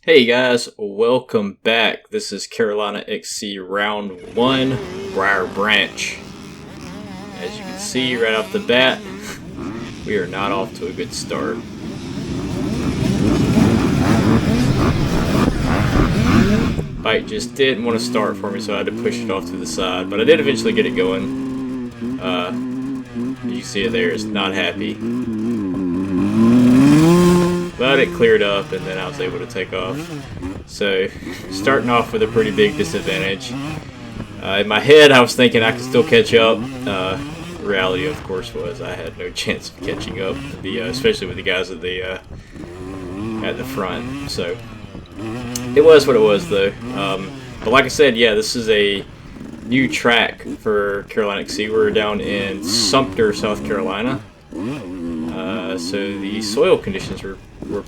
Hey guys, welcome back. This is Carolina XC Round 1, Briar Branch. As you can see right off the bat, we are not off to a good start. Bike just didn't want to start for me, so I had to push it off to the side. But I did eventually get it going. You can see it there, it's not happy. But it cleared up and then I was able to take off. So, starting off with a pretty big disadvantage. In my head I was thinking I could still catch up. The reality of course was I had no chance of catching up, especially with the guys at the front. So, it was what it was though. But like I said, yeah, this is a new track for Carolina XC. We're down in Sumter, South Carolina. So the soil conditions were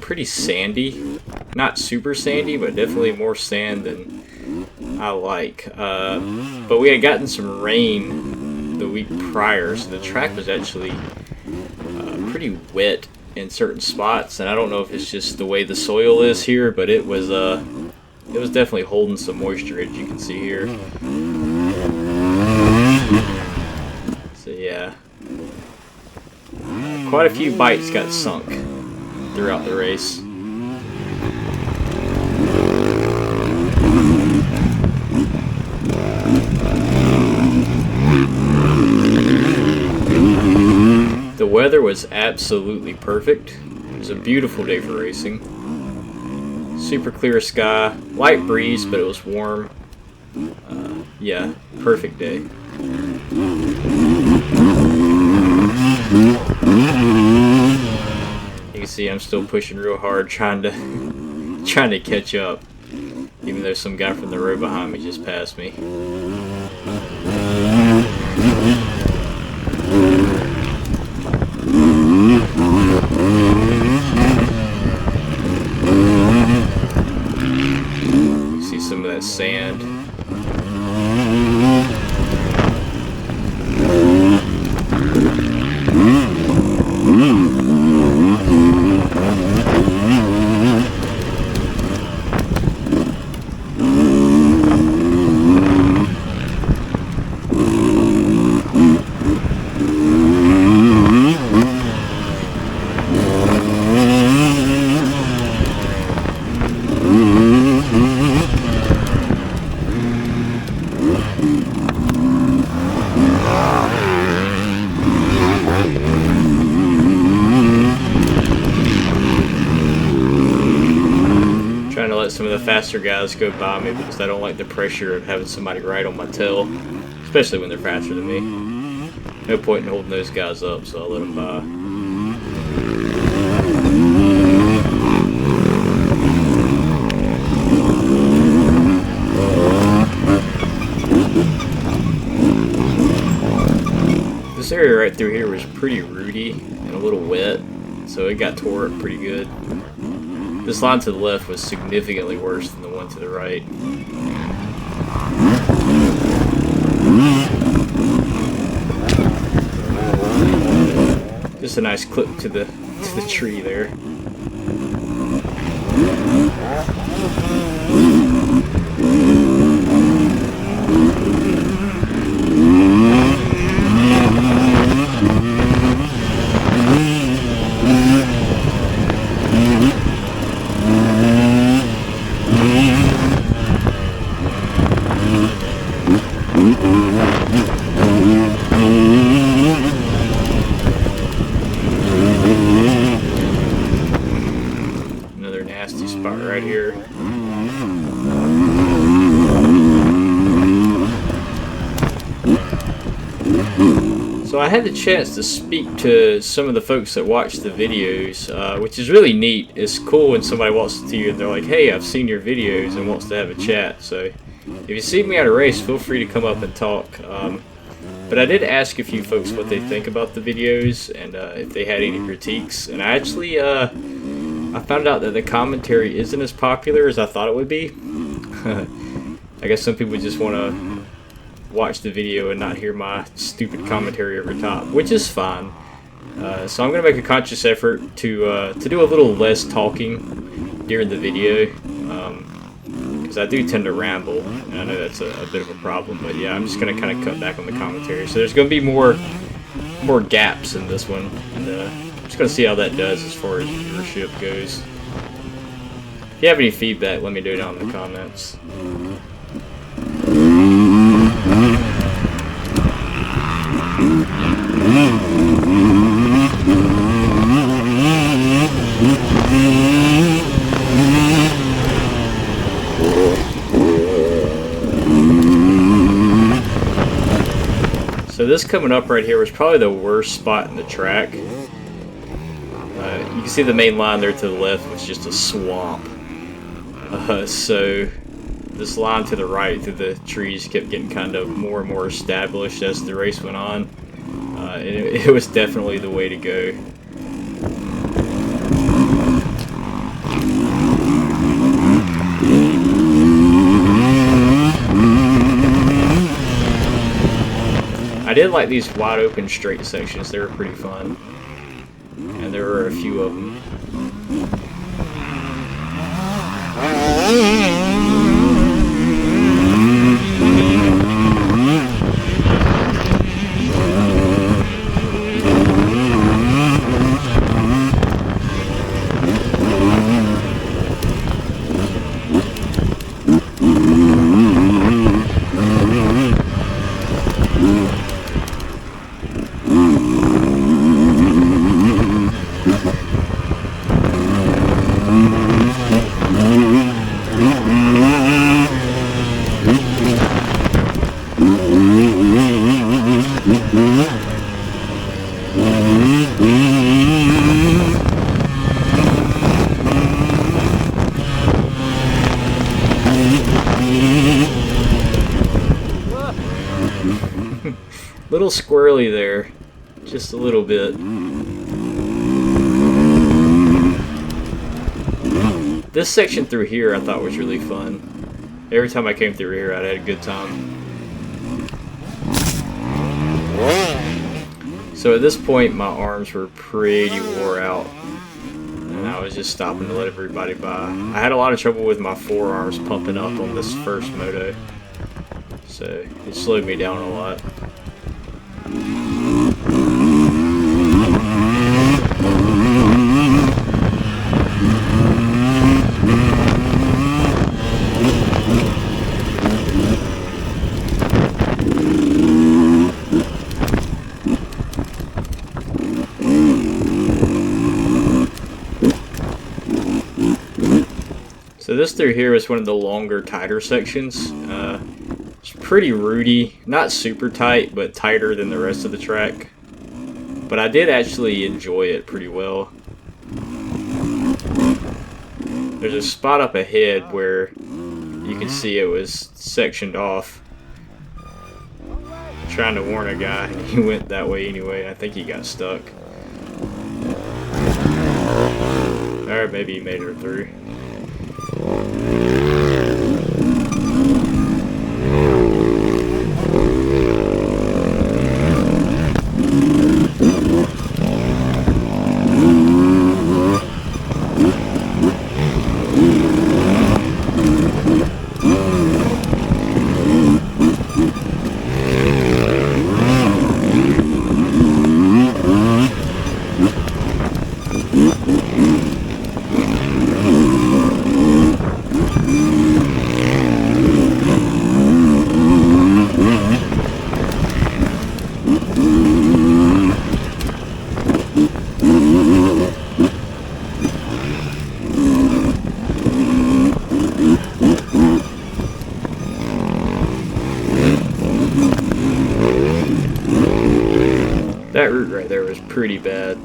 pretty sandy. Not super sandy, but definitely more sand than I like. But we had gotten some rain the week prior, so the track was actually pretty wet in certain spots. And I don't know if it's just the way the soil is here, but it was definitely holding some moisture, as you can see here. So yeah. Quite a few bikes got sunk throughout the race. The weather was absolutely perfect. It was a beautiful day for racing. Super clear sky, light breeze, but it was warm. Yeah, perfect day. You can see I'm still pushing real hard, trying to catch up, even though some guy from the row behind me just passed me. You see some of that sand. Trying to let some of the faster guys go by me because I don't like the pressure of having somebody right on my tail, especially when they're faster than me. No point in holding those guys up, so I'll let them by. This area right through here was pretty rooty and a little wet, so it got tore up pretty good. This line to the left was significantly worse than the one to the right. Just a nice clip to the tree there. Another nasty spot right here. So I had the chance to speak to some of the folks that watch the videos, which is really neat. It's cool when somebody walks to you and they're like, "Hey, I've seen your videos," and wants to have a chat. So if you see me at a race, feel free to come up and talk. But I did ask a few folks what they think about the videos and if they had any critiques. And I actually I found out that the commentary isn't as popular as I thought it would be. I guess some people just want to watch the video and not hear my stupid commentary over top, which is fine. So I'm going to make a conscious effort to do a little less talking during the video. because I do tend to ramble, and I know that's a bit of a problem. But yeah, I'm just gonna kind of cut back on the commentary. So there's gonna be more gaps in this one, and I'm just gonna see how that does as far as viewership goes. If you have any feedback, let me know down in the comments. So this coming up right here was probably the worst spot in the track. You can see the main line there to the left was just a swamp. So this line to the right through the trees kept getting kind of more and more established as the race went on. It was definitely the way to go. I did like these wide open straight sections. They were pretty fun, and there were a few of them. Little squirrely there, just a little bit. This section through here I thought was really fun. Every time I came through here I had a good time. So at this point my arms were pretty wore out, and I was just stopping to let everybody by. I had a lot of trouble with my forearms pumping up on this first moto, so it slowed me down a lot. So this through here is one of the longer, tighter sections. It's pretty rooty, not super tight, but tighter than the rest of the track. But I did actually enjoy it pretty well. There's a spot up ahead where you can see it was sectioned off. I'm trying to warn a guy, and he went that way anyway. I think he got stuck. Or maybe he made it through. That route right there was pretty bad.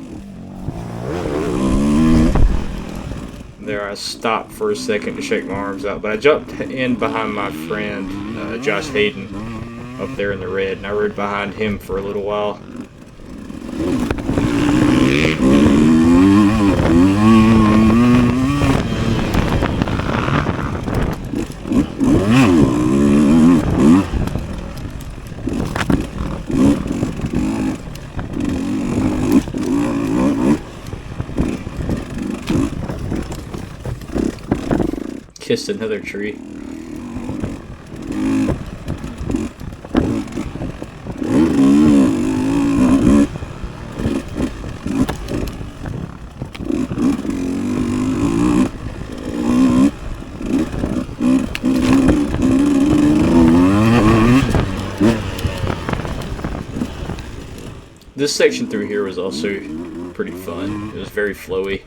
There I stopped for a second to shake my arms out, but I jumped in behind my friend, Josh Hayden, up there in the red, and I rode behind him for a little while. Kissed another tree. this section through here was also pretty fun. It was very flowy.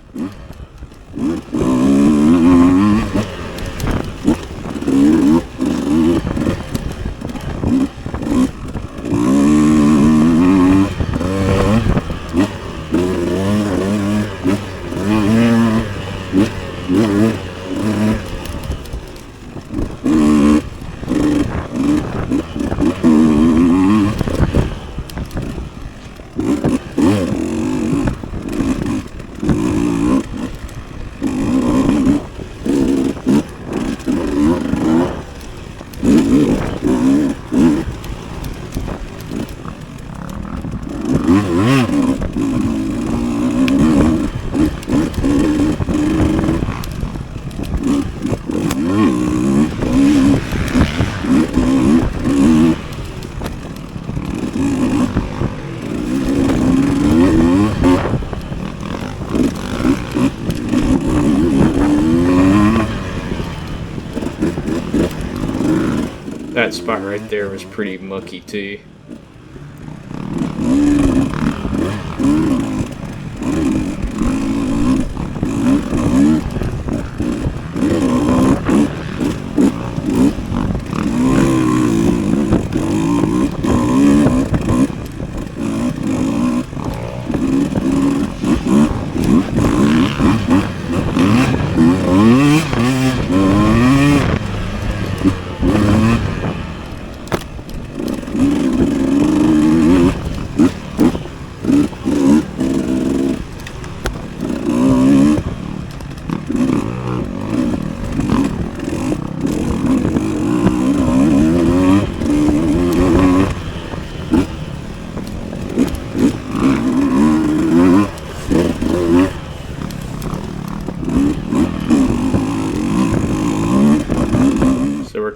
That spot right there was pretty mucky too.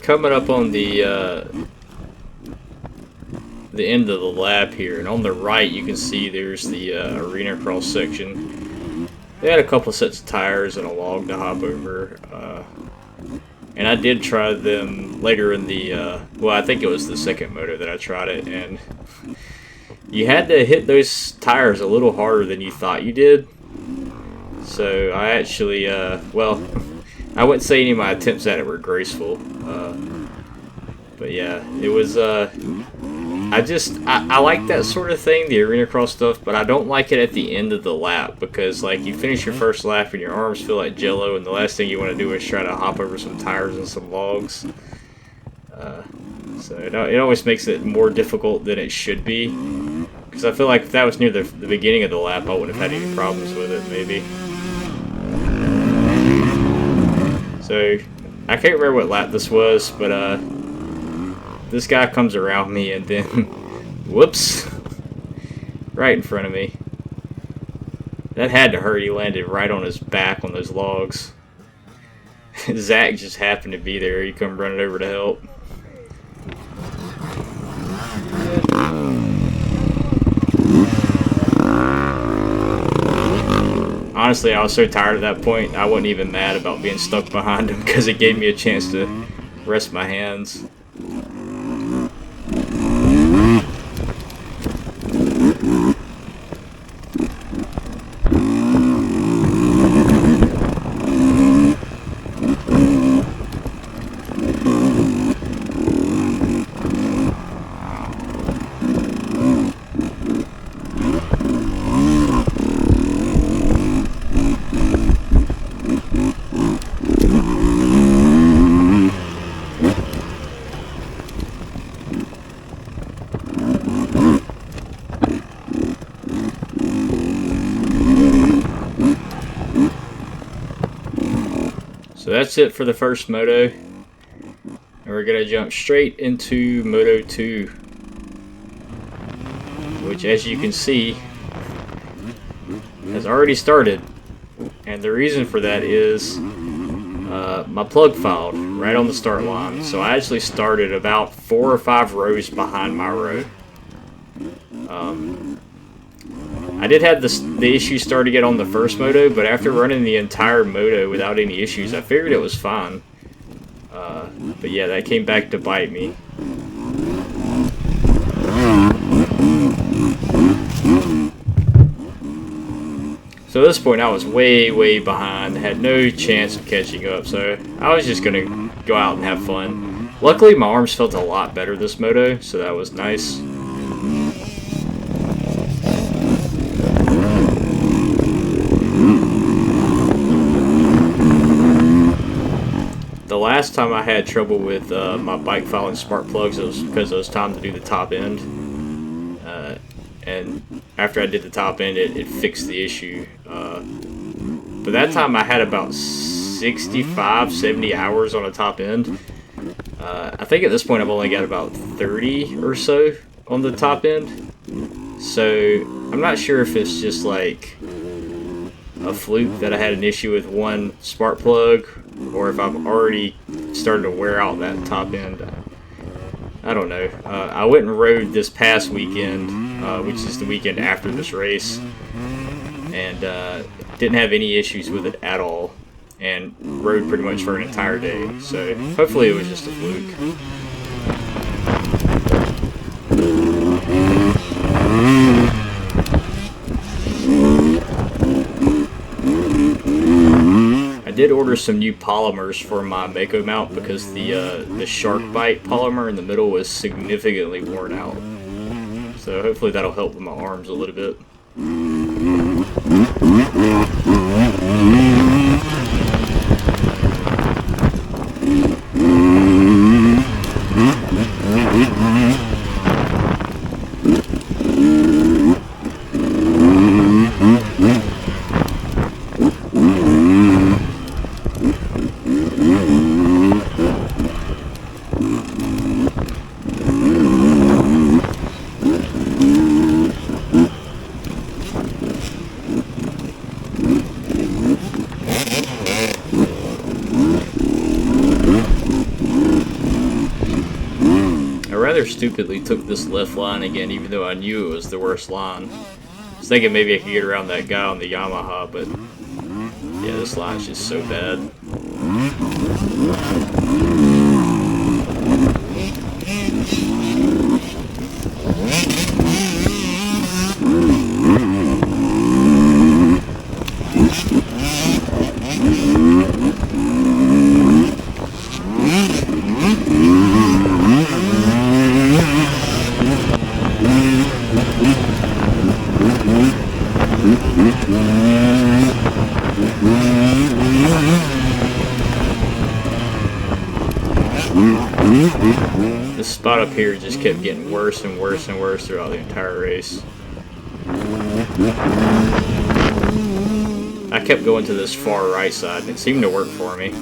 Coming up on the end of the lap here, and on the right you can see there's the arena cross section. They had a couple sets of tires and a log to hop over, and I did try them later in the well, I think it was the second moto that I tried it, and you had to hit those tires a little harder than you thought you did. So I actually well, I wouldn't say any of my attempts at it were graceful, but yeah, it was, I like that sort of thing, the arena cross stuff, but I don't like it at the end of the lap, because like you finish your first lap and your arms feel like jello, and the last thing you want to do is try to hop over some tires and some logs. So it always makes it more difficult than it should be, because I feel like if that was near the beginning of the lap, I wouldn't have had any problems with it, maybe. So, I can't remember what lap this was, but this guy comes around me and then, whoops, right in front of me. That had to hurt. He landed right on his back on those logs. Zach just happened to be there. He come running over to help. Honestly, I was so tired at that point, I wasn't even mad about being stuck behind him, because it gave me a chance to rest my hands. So that's it for the first moto, and we're going to jump straight into Moto 2, which, as you can see, has already started, and the reason for that is my plug fouled right on the start line, so I actually started about 4 or 5 rows behind my row. I did have the issue starting it on the first moto, but after running the entire moto without any issues, I figured it was fine. But yeah, that came back to bite me. So at this point, I was way behind, had no chance of catching up, so I was just gonna go out and have fun. Luckily, my arms felt a lot better this moto, so that was nice. The last time I had trouble with my bike following spark plugs, it was because it was time to do the top end. And after I did the top end, it fixed the issue. But that time I had about 65, 70 hours on a top end. I think at this point I've only got about 30 or so on the top end. So I'm not sure if it's just like a fluke that I had an issue with one spark plug, or if I've already started to wear out that top end. I don't know. I went and rode this past weekend, which is the weekend after this race, and didn't have any issues with it at all, and rode pretty much for an entire day. So hopefully it was just a fluke. I did order some new polymers for my Mako mount because the shark bite polymer in the middle was significantly worn out. So hopefully that'll help with my arms a little bit. Stupidly took this left line again, even though I knew it was the worst line. I was thinking maybe I could get around that guy on the Yamaha, but yeah, this line's just so bad. This spot up here just kept getting worse and worse and worse throughout the entire race. I kept going to this far right side and it seemed to work for me.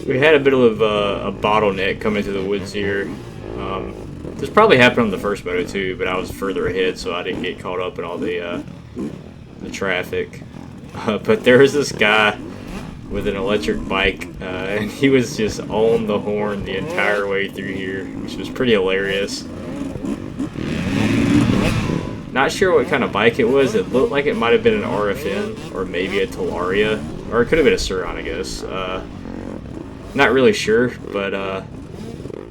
We had a bit of a bottleneck coming into the woods here. This probably happened on the first moto too, but I was further ahead, so I didn't get caught up in all the traffic. But there was this guy with an electric bike, and he was just on the horn the entire way through here, which was pretty hilarious. Not sure what kind of bike it was. It looked like it might have been an RFN or maybe a Talaria, or it could have been a Suron, I guess. Not really sure, but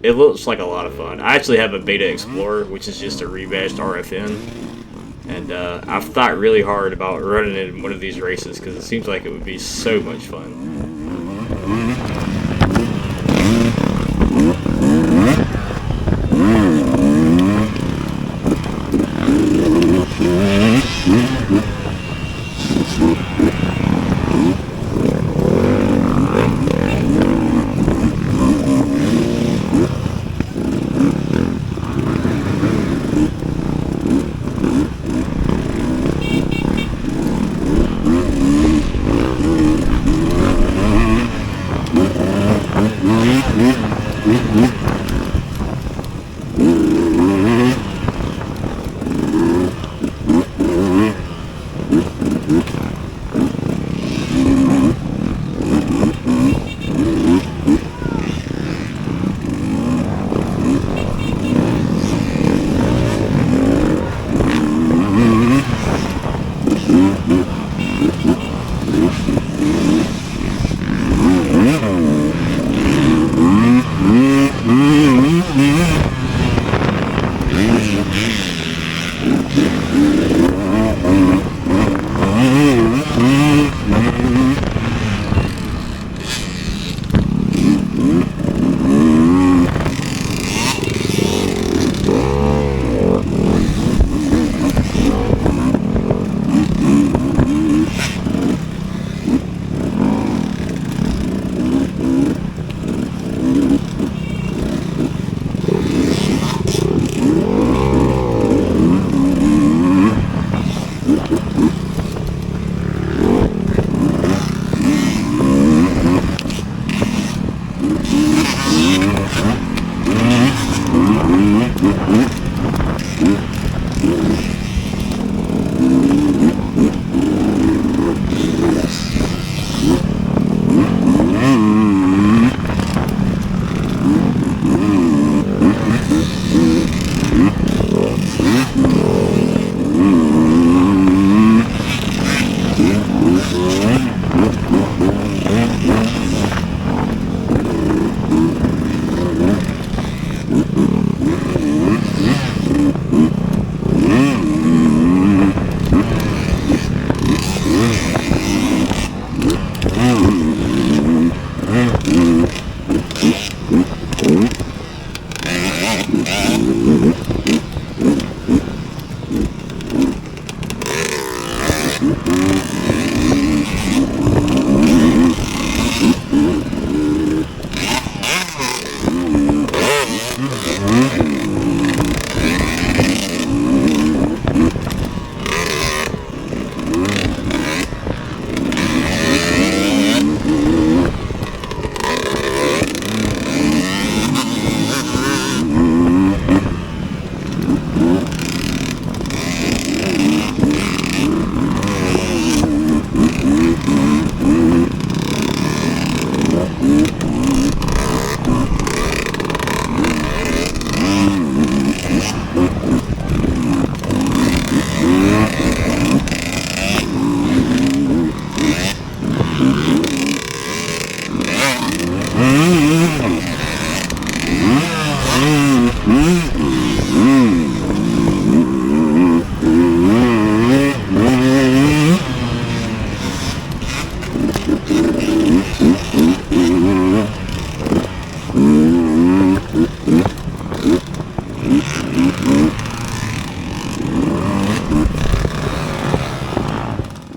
it looks like a lot of fun. I actually have a Beta Explorer, which is just a rebadged RFN, and I've thought really hard about running it in one of these races because it seems like it would be so much fun.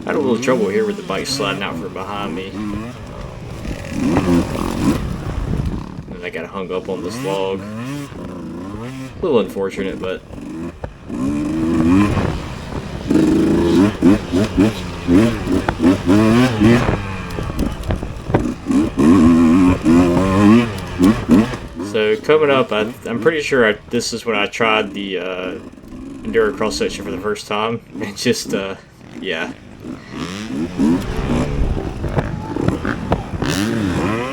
Had a little trouble here with the bike sliding out from behind me. And I got hung up on this log. A little unfortunate, but... So coming up, I'm pretty sure this is when I tried the Enduro cross section for the first time. And just, yeah.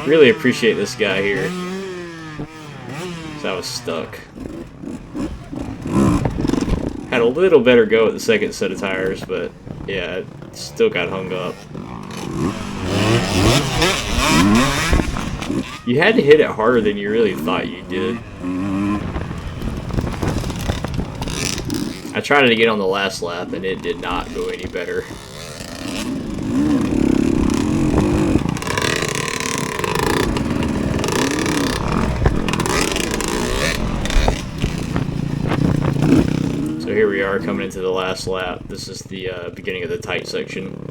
Really appreciate this guy here. So I was stuck. Had a little better go at the second set of tires, but yeah, still got hung up. You had to hit it harder than you really thought you did. I tried it again on the last lap and it did not go any better. So here we are coming into the last lap. This is the beginning of the tight section.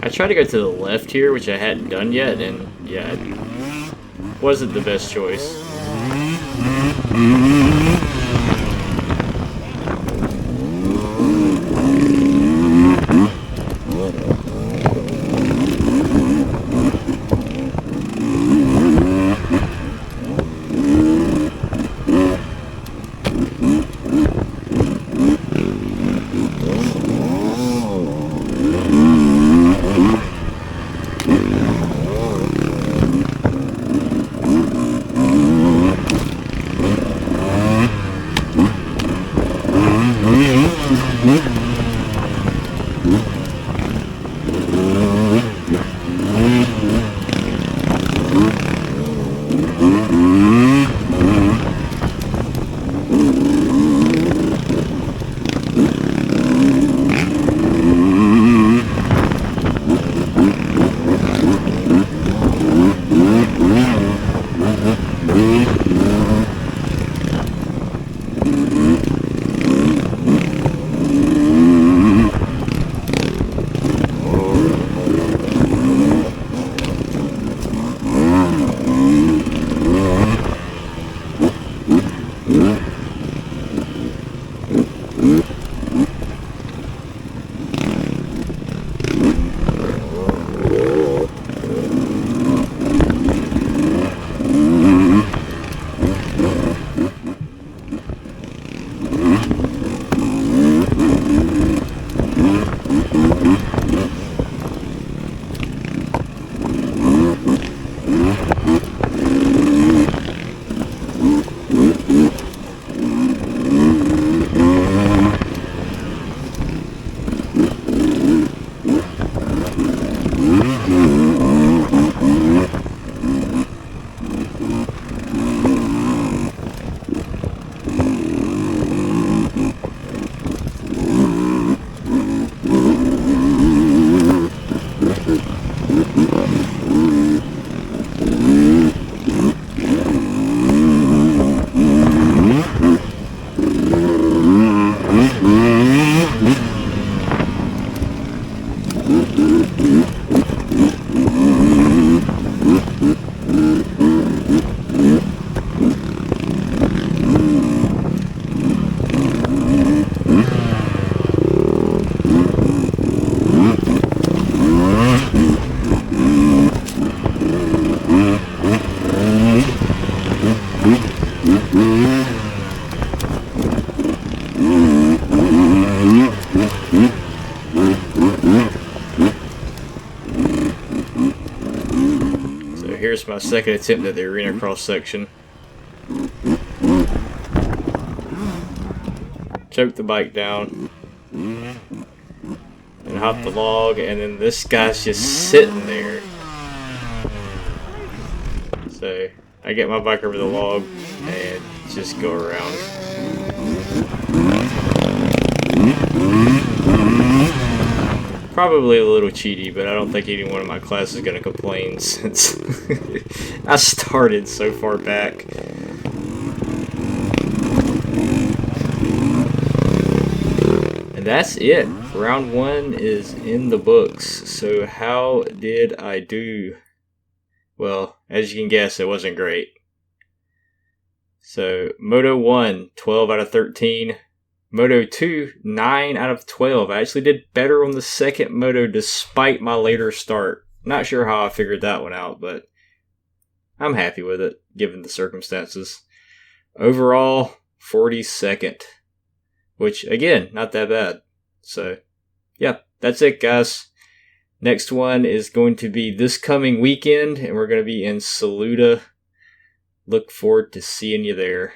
I tried to go to the left here, which I hadn't done yet, and yeah, it wasn't the best choice. Here's my second attempt at the arena cross section. Choke the bike down and hop the log, and then this guy's just sitting there. So I get my bike over the log and just go around. Probably a little cheaty, but I don't think any one of my class is going to complain since I started so far back. And that's it. Round 1 is in the books. So how did I do? Well, as you can guess, it wasn't great. So Moto 1, 12 out of 13. Moto 2, 9 out of 12. I actually did better on the second Moto despite my later start. Not sure how I figured that one out, but I'm happy with it, given the circumstances. Overall, 42nd. Which, again, not that bad. So, yeah, that's it, guys. Next one is going to be this coming weekend, and we're going to be in Saluda. Look forward to seeing you there.